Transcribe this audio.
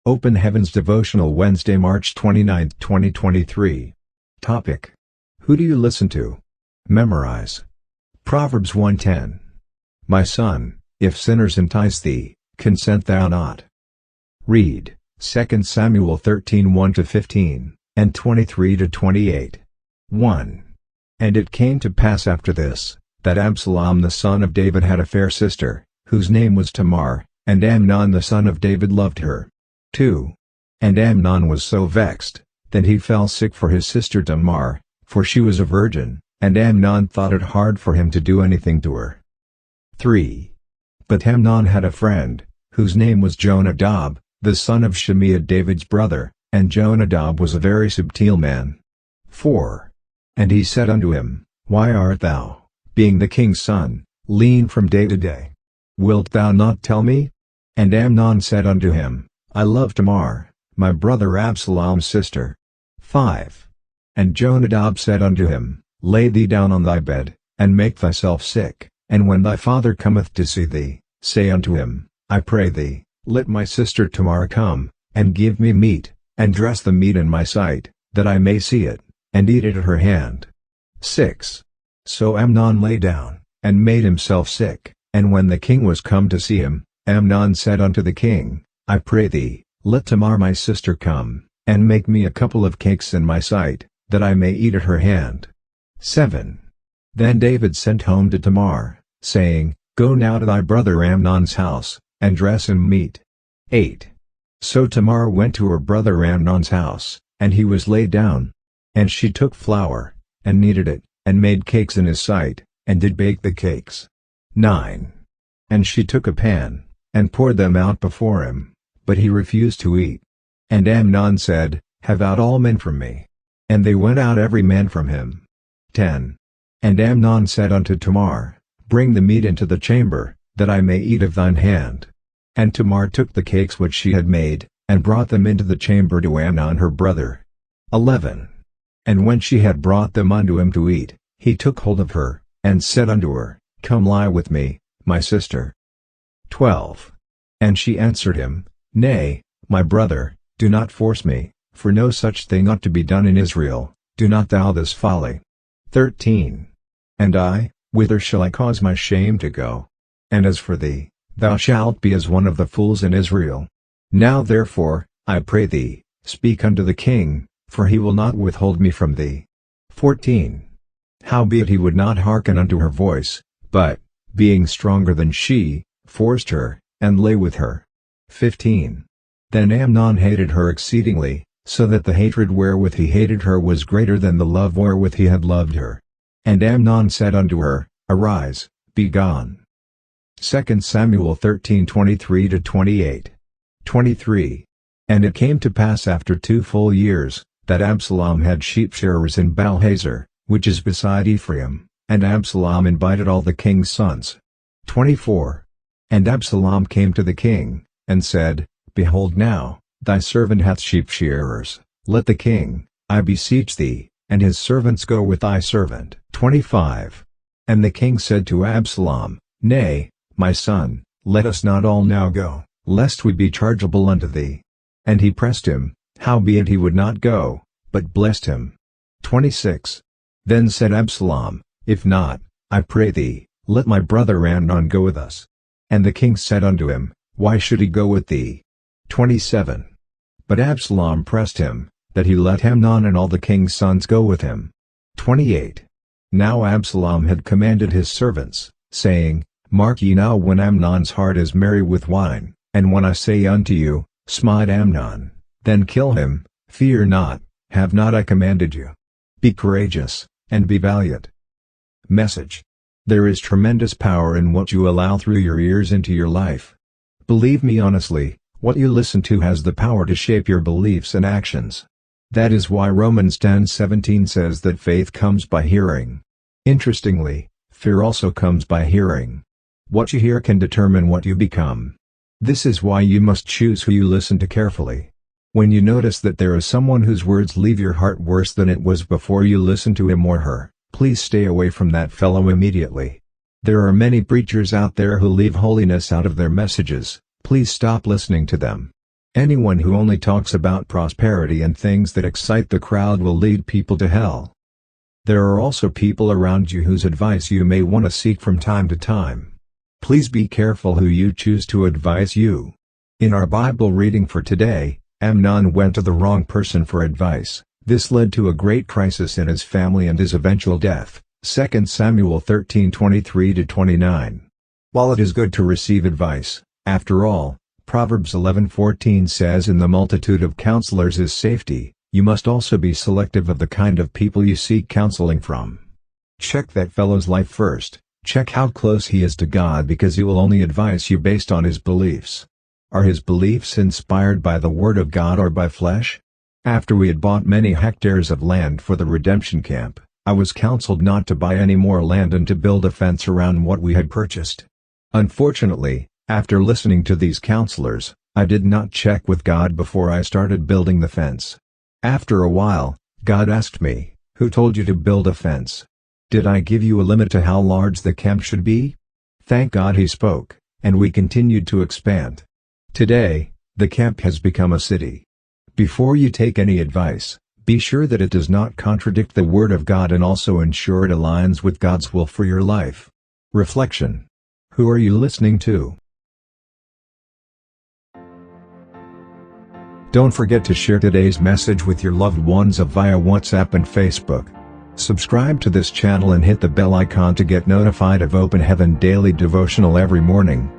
Open Heavens Devotional Wednesday, March 29, 2023. Topic: Who do you listen to? Memorize. Proverbs 1:10. My son, if sinners entice thee, consent thou not. Read 2 Samuel 13:1-15, and 23-28. 1. And it came to pass after this, that Absalom the son of David had a fair sister, whose name was Tamar, and Amnon the son of David loved her. 2. And Amnon was so vexed, that he fell sick for his sister Tamar, for she was a virgin, and Amnon thought it hard for him to do anything to her. 3. But Amnon had a friend, whose name was Jonadab, the son of Shimea David's brother, and Jonadab was a very subtle man. 4. And he said unto him, Why art thou, being the king's son, lean from day to day? Wilt thou not tell me? And Amnon said unto him, I love Tamar, my brother Absalom's sister. 5. And Jonadab said unto him, Lay thee down on thy bed, and make thyself sick, and when thy father cometh to see thee, say unto him, I pray thee, let my sister Tamar come, and give me meat, and dress the meat in my sight, that I may see it, and eat it at her hand. 6. So Amnon lay down, and made himself sick, and when the king was come to see him, Amnon said unto the king, I pray thee, let Tamar my sister come, and make me a couple of cakes in my sight, that I may eat at her hand. 7. Then David sent home to Tamar, saying, Go now to thy brother Amnon's house, and dress him meat. 8. So Tamar went to her brother Amnon's house, and he was laid down. And she took flour, and kneaded it, and made cakes in his sight, and did bake the cakes. 9. And she took a pan, and poured them out before him, but he refused to eat. And Amnon said, Have out all men from me. And they went out every man from him. 10. And Amnon said unto Tamar, Bring the meat into the chamber, that I may eat of thine hand. And Tamar took the cakes which she had made, and brought them into the chamber to Amnon her brother. 11. And when she had brought them unto him to eat, he took hold of her, and said unto her, Come lie with me, my sister. 12. And she answered him, Nay, my brother, do not force me, for no such thing ought to be done in Israel, do not thou this folly. 13. And I, whither shall I cause my shame to go? And as for thee, thou shalt be as one of the fools in Israel. Now therefore, I pray thee, speak unto the king, for he will not withhold me from thee. 14. Howbeit he would not hearken unto her voice, but, being stronger than she, forced her, and lay with her. 15. Then Amnon hated her exceedingly, so that the hatred wherewith he hated her was greater than the love wherewith he had loved her. And Amnon said unto her, Arise, be gone. 2 Samuel 13:23-28. 23. And it came to pass after 2 full years, that Absalom had sheep-shearers in Baal-hazor, which is beside Ephraim, and Absalom invited all the king's sons. 24. And Absalom came to the king, and said, Behold now, thy servant hath sheep-shearers, let the king, I beseech thee, and his servants go with thy servant. 25. And the king said to Absalom, Nay, my son, let us not all now go, lest we be chargeable unto thee. And he pressed him, howbeit he would not go, but blessed him. 26. Then said Absalom, If not, I pray thee, let my brother Amnon go with us. And the king said unto him, Why should he go with thee? 27. But Absalom pressed him, that he let Amnon and all the king's sons go with him. 28. Now Absalom had commanded his servants, saying, Mark ye now when Amnon's heart is merry with wine, and when I say unto you, Smite Amnon, then kill him, fear not, have not I commanded you? Be courageous, and be valiant. Message. There is tremendous power in what you allow through your ears into your life. Believe me honestly, what you listen to has the power to shape your beliefs and actions. That is why Romans 10:17 says that faith comes by hearing. Interestingly, fear also comes by hearing. What you hear can determine what you become. This is why you must choose who you listen to carefully. When you notice that there is someone whose words leave your heart worse than it was before you listened to him or her, please stay away from that fellow immediately. There are many preachers out there who leave holiness out of their messages, please stop listening to them. Anyone who only talks about prosperity and things that excite the crowd will lead people to hell. There are also people around you whose advice you may want to seek from time to time. Please be careful who you choose to advise you. In our Bible reading for today, Amnon went to the wrong person for advice. This led to a great crisis in his family and his eventual death. 2 Samuel 13:23-29. While it is good to receive advice, after all, Proverbs 11:14 says, "In the multitude of counselors is safety," you must also be selective of the kind of people you seek counseling from. Check that fellow's life first. Check how close he is to God, because he will only advise you based on his beliefs. Are his beliefs inspired by the Word of God or by flesh? After we had bought many hectares of land for the redemption camp, I was counseled not to buy any more land and to build a fence around what we had purchased. Unfortunately, after listening to these counselors, I did not check with God before I started building the fence. After a while, God asked me, "Who told you to build a fence? Did I give you a limit to how large the camp should be?" Thank God he spoke, and we continued to expand. Today, the camp has become a city. Before you take any advice, be sure that it does not contradict the Word of God, and also ensure it aligns with God's will for your life. Reflection. Who are you listening to? Don't forget to share today's message with your loved ones via WhatsApp and Facebook. Subscribe to this channel and hit the bell icon to get notified of Open Heaven Daily Devotional every morning.